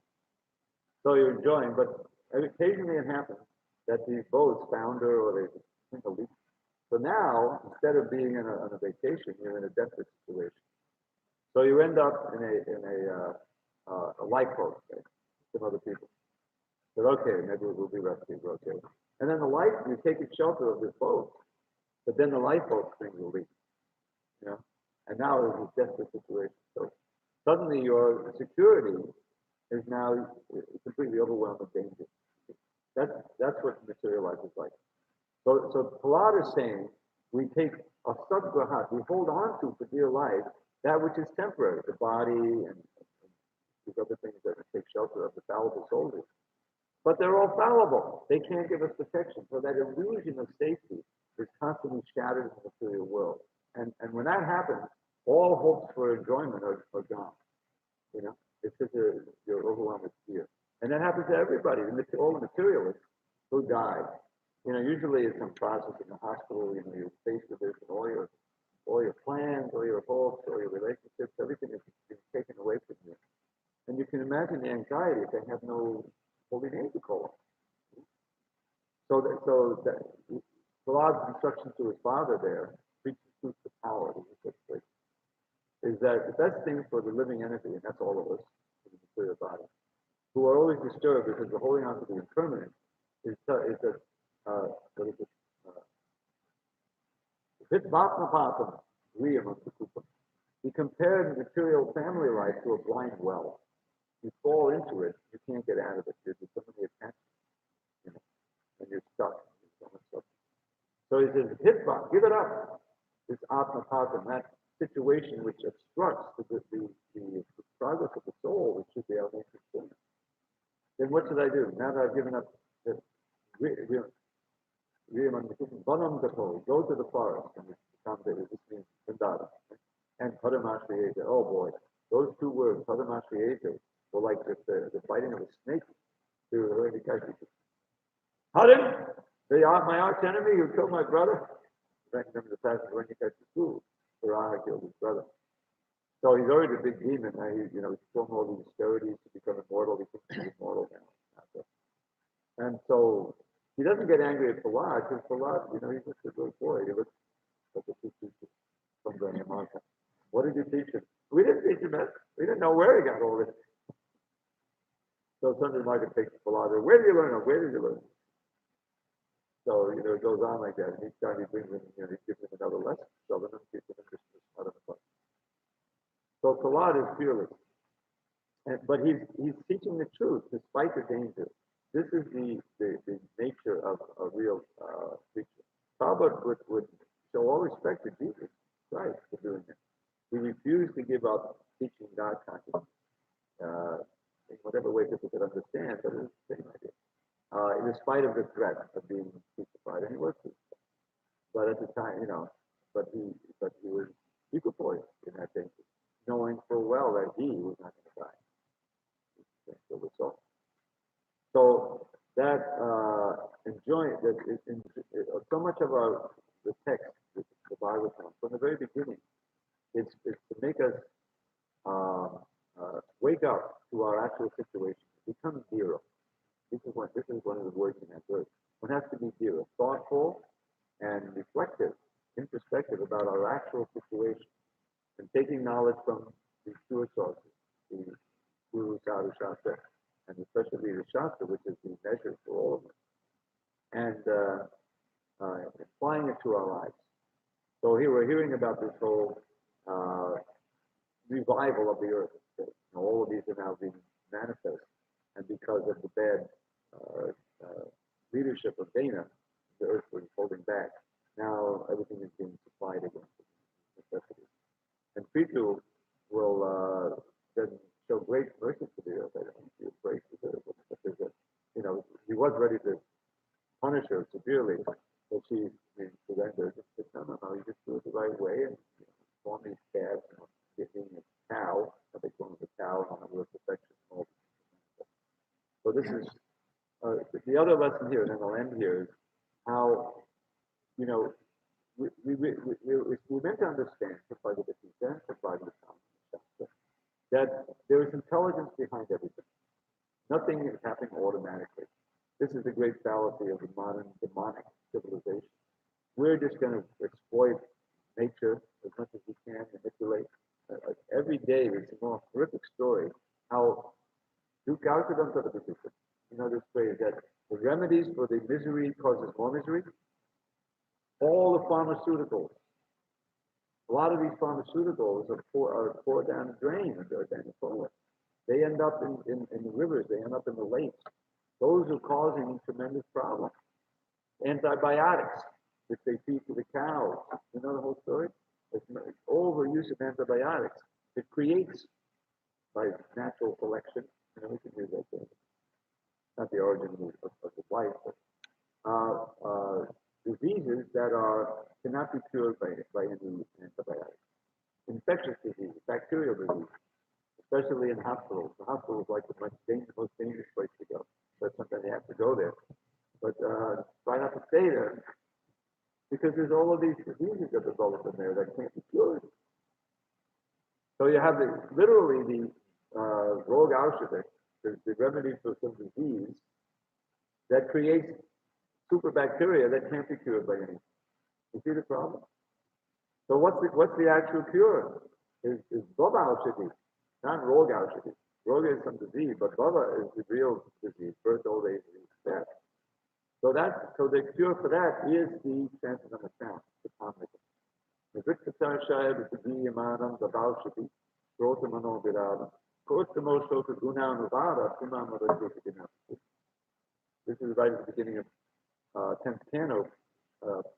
So you're enjoying, but occasionally it happens that these boats founder or they sink a leak. So now, instead of being on a vacation, you're in a desperate situation. So you end up in a lifeboat, okay, with some other people. But okay, maybe we'll be rescued, okay. And then you take shelter of this boat, but then the lifeboat brings a leak, and now it's a desperate situation. So suddenly your security is now completely overwhelmed with danger. That's what material life is like. So Prahlad is saying we take a sadgraha, we hold on to for dear life that which is temporary, the body and these other things that take shelter of the fallible soldiers. But they're all fallible. They can't give us protection. So that illusion of safety is constantly shattered in the material world. And when that happens, all hopes for enjoyment are gone. It's just you're overwhelmed with fear. And that happens to everybody, all the materialists who die. Usually it's some process in the hospital, you're faced with this and all your plans, all your hopes, all your relationships, everything is being taken away from you. And you can imagine the anxiety if they have no holy name to call on. So that Prahlad's instruction to his father there, preaching truth to power, is that the best thing for the living entity, and that's all of us, in the material body, who are always disturbed because we're holding on to the impermanent, is that what is it? He compared the material family life to a blind well. You fall into it, you can't get out of it. There's so many attachments, and you're stuck. So he says, Hitva, give it up. This atmapatam, that situation which obstructs the progress of the soul, which should be our main concern. Then what should I do? Now that I've given up this, go to the forest, and this means Vrindavan, and Padamashriyeja. Oh boy, those two words, Padamashriyeja, were like the biting of a snake to Padam, my arch enemy who killed my brother. Remember the passage when you catch the school, Viraha killed his brother. So he's already a big demon. Now he's performing all these austerities to become immortal. He thinks he's immortal now. And so he doesn't get angry at Prahlad because Prahlad, he's just a little boy. He looks like a teacher from Brahmanta. What did you teach him? We didn't teach him that. We didn't know where he got all this. So Sunday Market takes Prahlad. Where did you learn it? Where did you learn it? So, it goes on like that. And each time he brings him, he gives him another lesson. So Prahlad is fearless. But he's teaching the truth despite the danger. This is the nature of a real teacher. Prabhupada would show all respect to Jesus Christ for doing it. He refused to give up teaching God consciousness. in whatever way people could understand, but it's the same idea. In spite of the threat of being crucified, and he was crucified. But at the time, but he was equipoised in that danger, knowing full well that he was not going to die. He was the soul. So that enjoying that so much of the text, the Bible from the very beginning, is to make us wake up to our actual situation, become zero. This is one of the words in that verse. One has to be zero, thoughtful and reflective, introspective about our actual situation, and taking knowledge from the pure sources, the Guru, Sadhu, Shastra, and especially the Shastra, which is the measure for all of them, and applying it to our lives. So here we're hearing about this whole revival of the earth. All of these are now being manifest, and because of the bad leadership of Dana, the earth was holding back. Now everything is being supplied again. And Pitu will then show great mercy to the earth. I don't see a break to the earth. He was ready to punish her severely, but she surrendered. She said, no, you just do it the right way and form these calves, being a cow, they call it a cow, and the perfection. So this is the other lesson here, and then I'll end here, is how, we're meant to understand that there is intelligence behind everything. Nothing is happening automatically. This is the great fallacy of the modern demonic civilization. We're just going to exploit nature as much as we can, manipulate. Every day there's a more horrific story how Duke Alcadon to the position. This phrase that the remedies for the misery causes more misery. All the pharmaceuticals, a lot of these pharmaceuticals are poured down the drain and they're down the toilet. They end up in the rivers, they end up in the lakes. Those are causing tremendous problems. Antibiotics, which they feed to the cows. You know the whole story? It's overuse of antibiotics. It creates, by natural selection, we can use that thing. Not the origin of the life, but diseases that cannot be cured by any antibiotics. Infectious disease, bacterial disease, especially in hospitals. The hospital is like the most dangerous place to go. But sometimes you have to go there. But try not to stay there because there's all of these diseases that develop in there that can't be cured. So you have literally the Rog Auschwitz, the remedy for some disease that creates superbacteria that can't be cured by anything. You see the problem? So what's the actual cure? Is Baba Auschwitz, not Rog Auschwitz. Rog is some disease, but Baba is the real disease, birth, old age, death. So the cure for that is the transcendental sound, the Pamita. The Viktatar Shaya, the Yamanam, the Baushati, Rotamano Vidava, Kostamo Shoka Guna Nuvada, Kumamara. This is right at the beginning of 10th canto.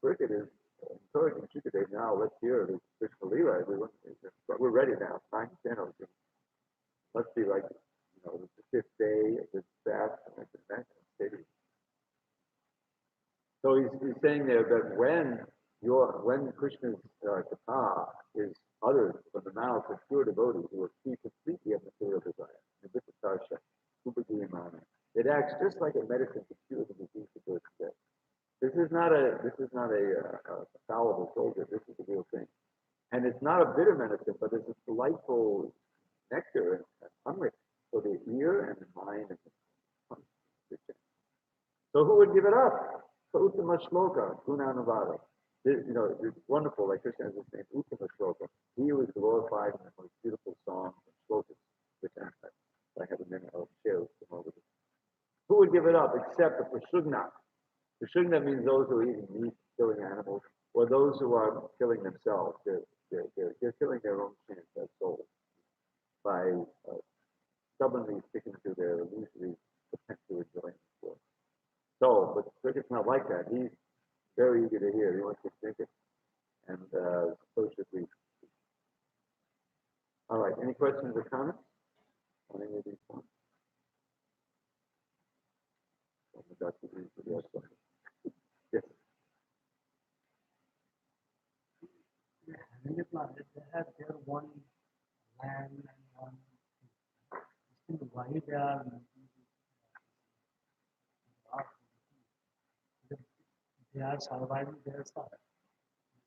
Cricket is encouraging Chikade now. Let's hear the Krishna Leela. We're ready now. 9th canto. Let's be like, the fifth day of the fast and the next. So he's saying there that when Krishna's katha is uttered from the mouth of pure devotees who are free completely of material desire, it acts just like a medicine to cure the disease of birth and death. This is not a fallible soldier. This is the real thing, and it's not a bitter medicine, but it's a delightful nectar and amrit for the ear and the mind and the tongue. So who would give it up? Uttama Shloka, Gunanavada. It's wonderful, like Krishna has his name, Uttama Shloka. He was glorified in the most beautiful songs and shlokas, which I have a minute, I'll share with them over this. Who would give it up except the Prashugna? Prashugna means those who are eating meat, killing animals, or those who are killing themselves. They're killing their own chance, their soul, by stubbornly sticking to their illusory potential enjoyment. So, but Cricket's not like that. He's very eager to hear. He wants to think it. And so should we. All right. Any questions or comments on any of these points? many planets, they have their one land and one. Still, why they are not? They are surviving their stuff.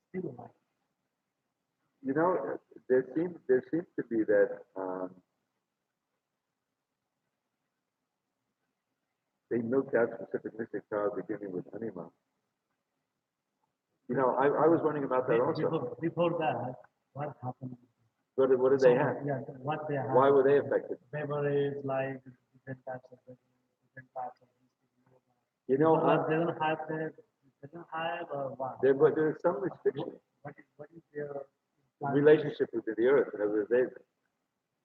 Still, why? You know, there seems to be that they milk out specific mystic powers beginning with anima. You know, I was wondering about that also. Before that, what happened? What did So, they have? yeah, what they have. Why were they affected? Beverage, like different types of beverage, different types of You know, they don't have the, they don't have what? but there's some restriction. What is their Relationship with the earth. In other words,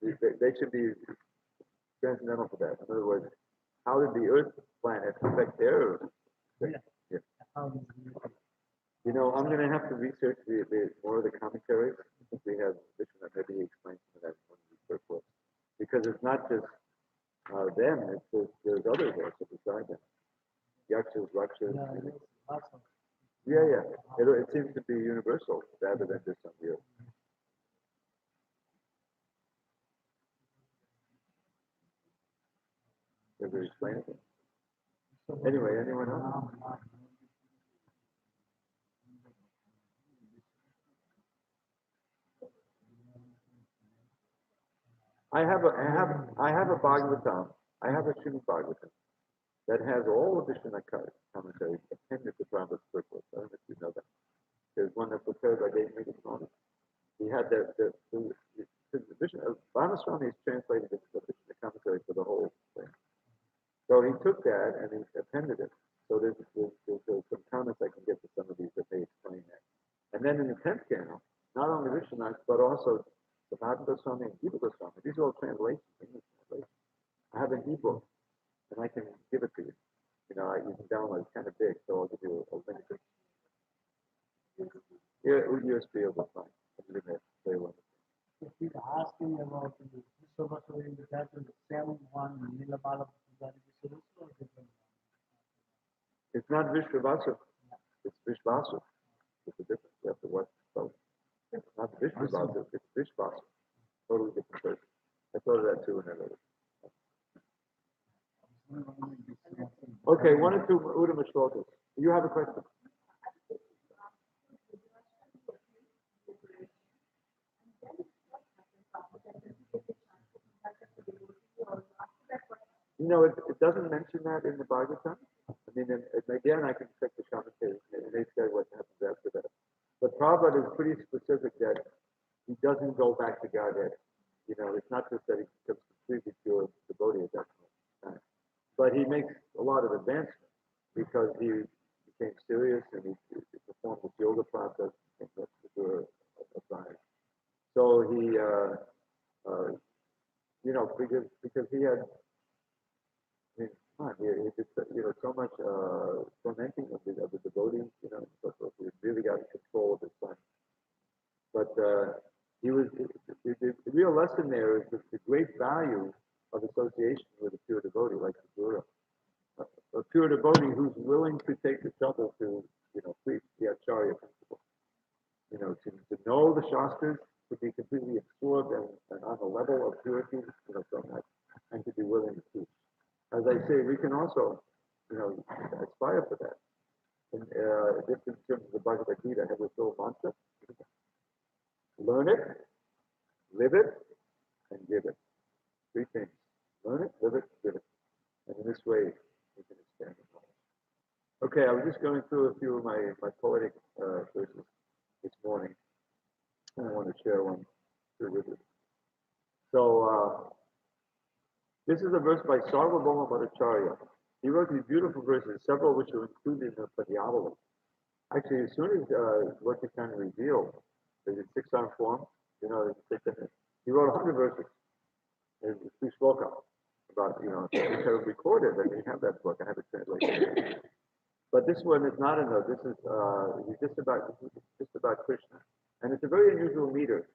they should be transcendental for that. In other words, how did the earth planet affect their earth? Yeah. Yeah. How is it? You know, I'm going to have to research more of the commentaries. I think we have Vishnu that maybe he explains some of that in one of these reports. Because it's not just them, there's others also beside them. Yakshas, Rakshas. Yeah, yes, awesome. Yeah. It seems to be universal rather than just on the earth. Does it explain it? Anyway, anyone else? I have a Bhagavatam. I have a Srimad Bhagavatam that has all of the Srimad commentaries appended to Prabhupada's purpose. I don't know if you know that. There's one that's prepared by David Megadon. He had the vision of Ramaswamy is translated the Vishnu commentary for the whole thing. So he took that and he appended it. So there's some comments I can get to some of these that they explain that. And then in the 10th canon, not only Vishwanath, but also Sanatana Goswami and Jiva Goswami. These are all translations, English translations. I have an ebook, and I can give it to you. You know, you can download it. It's kind of big, so I'll give you a link to it. Yeah, USB will be fine. I'll give it very well. If he's asking about the Vishwavasu, is that the same one, Nilabala, that is or different? It's not Vishwavasu. It's Vishvasu. It's a difference. You have to watch both. It's not Vishwavasu. It's Vishvasu. Totally different person. I thought of that too when I read it. Okay, one or two Uddhama shlokas. You have a question? You know, it doesn't mention that in the Bhagavatam. I mean, and again, I can check the commentary, and they say what happens after that. But Prabhupada is pretty specific that he doesn't go back to Godhead. You know, it's not just that he becomes completely pure devotee at that time. But he makes a lot of advancement because he became serious and he performed this yoga process and that's a science. So he, you know, because he had, I mean, come on, he did so much tormenting of the devotees, you know, so forth. He really got control of his son. But he was the real lesson there is the great value of association with a pure devotee like the Guru. A pure devotee who's willing to take the trouble to, you know, preach the Acharya principle. You know, to know the Shastras, to be completely absorbed and on the level of purity, you know, from that, and to be willing to teach. As I say, we can also, you know, aspire for that. And just in terms of the Bhagavad Gita, have this little mantra: learn it, live it, and give it. Three things: learn it, live it, give it. And in this way, we can expand the knowledge. Okay, I was just going through a few of my poetic verses this morning, and I want to share one with you. So this is a verse by Sarvabhauma Bhattacharya. He wrote these beautiful verses, several of which are included in the Padyavali. Actually, as soon as Lord Chaitanya revealed the 6-arm form, you know, he wrote 100 verses in 2 sloka about, you know, which are recorded. I mean, you have that book. I have it translated. But this one is not in those. This is he's just about Krishna, and it's a very unusual meter.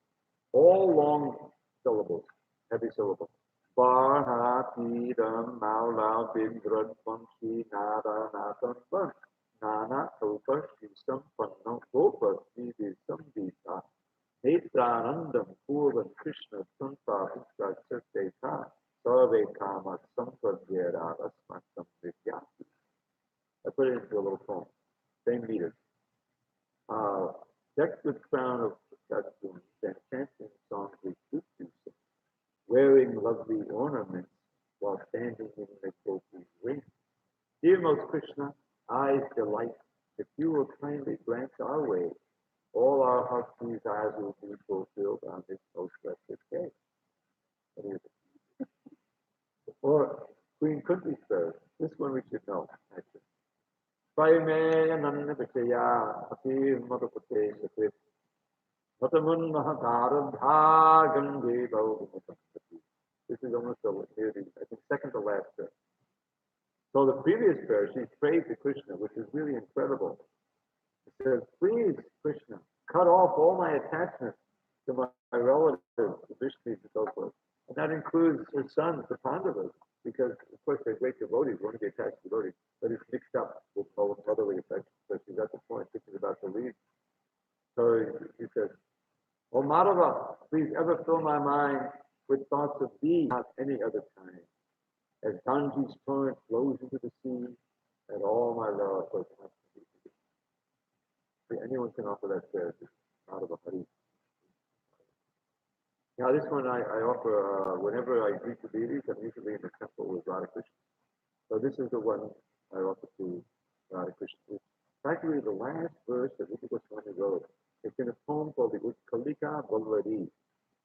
All long syllables, heavy syllables. Bar ha tiram maula bindran panchi nada nasan ban nana topa shisam panno gopa vidisam vita Sachidanandam Purvan Krishna Santa Vishra Satyata Sarve Kama Sampadyera Asmatam Vidyati. I put it into a little poem, same meter. Decked with crown of costumes and chanting songs with flute music, wearing lovely ornaments while standing in the gopi's ring. Dear most Krishna, eyes delight, if you will kindly glance our way, all our heart's desires will be fulfilled on this most blessed day. What is it? Or Queen Kunti's prayer. This one we should know, actually. Swayame Ananda Vichaya Atir Madhupate Sakrit Matamun Mahakarabha Gange Bhavamatampati. This is almost near the, I think, second to last prayer. So the previous prayer, she prayed to Krishna, which is really incredible. It says, please, Krishna, cut off all my attachments to my relatives, the Vishnis and so forth. And that includes her sons, the Pandavas, because, of course, they're great devotees, want to be attached to devotees, but it's mixed up with both brotherly affection. So she's at the point thinking about to leave. So he says, O Madhava, please ever fill my mind with thoughts of thee, not any other kind. As Ganges torrent flows into the sea, and all my love flows constantly to thee. See, anyone can offer that prayer, Madhava Hari. Now this one I offer whenever I greet the deities. I'm usually in the temple with Radha Krishna. So this is the one I offer to Radha Krishna. It's actually the last verse that Rupa Goswami wrote. It's in a poem called the Utkalika Balvari,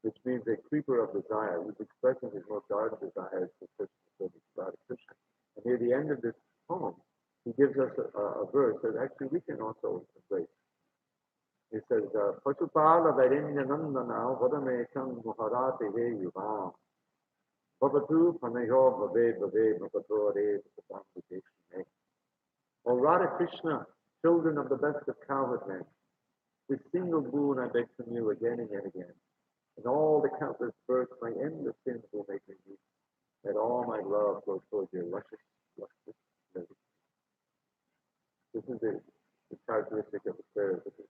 which means a creeper of desire, who's expressing his most ardent desires for Krishna, so Radha Krishna. And near the end of this poem, he gives us a verse that actually we can also embrace. He says, Pasupala Varinya Nandana Vadamekam Muharate He Yuvam Bhavatu Panayo Bhave Bhave Bhavatore Bhavam. O Radha Krishna, children of the best of cowherd men, this single boon I beg from you again and yet again. And all the countless births my endless sins will make me meet. That all my love goes towards your luscious living. This is the characteristic of the prayer. This is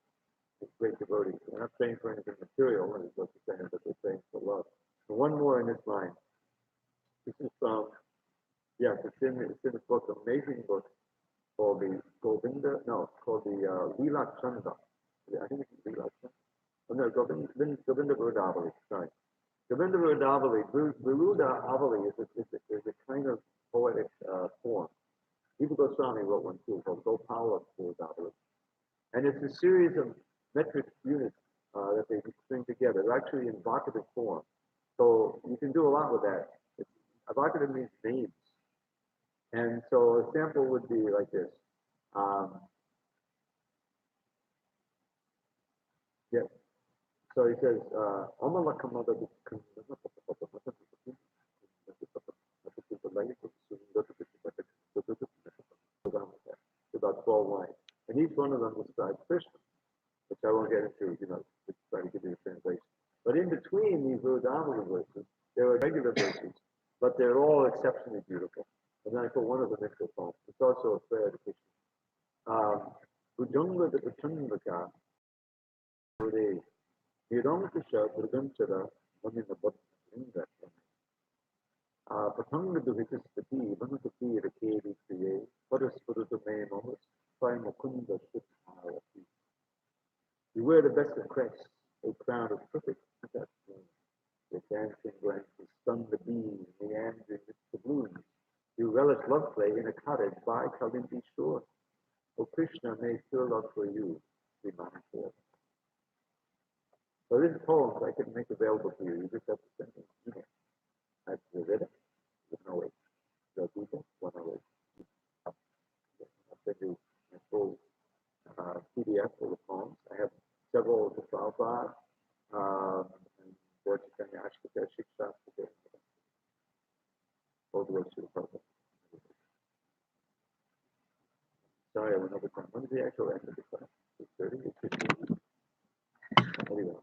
great devotees. They're not praying for anything material, is what you're saying, but they're praying for love. So one more in this line. This is from, yes, it's in this book, amazing book called the called the Leela Chanda. I think it's Leela Chanda. Oh, no, Govinda Vrudavali, sorry. Govinda Vrudavali, Vrudavali is a kind of poetic form. Rupa Goswami wrote one too called Gopala Vrudavali. And it's a series of metric units that they string together. They're actually in evocative form. So you can do a lot with that. Evocative means names. And so a sample would be like this. Yeah. So he says, about 12 lines. And each one of them describes Krishna, which I won't get into, to try to give you a translation. But in between these Vrudavali verses, there are regular verses, but they're all exceptionally beautiful. And then I put one of them into the poem. It's also a prayer to Krishna. Bhujanga the Pachangaka, Hare, Niramkisha Durganchara, Manina Bhattanga, Patanga Duvikastati, Vanatati Rakedi Kriye, Paraspurata Me Momus, Pai Mukunda Shutharati. You wear the best of crests, a crown of perfect protection. Your dancing glances stun the bees, meandering amidst the blooms. You relish love play in a cottage by Kalimbi shore. O Krishna, may pure love for you be mine forever. So this poem I can make available to you. You just have to send me an email. I've read it. 108. The people, 108. I'll send you a full PDF of the poems. I have several of the Prabhupada and Vorchikanya Ashtika Shiksha, all the way to the Prabhupada. Sorry, I went over time. When is the actual end of the class? 6:30 or 15? Anyway.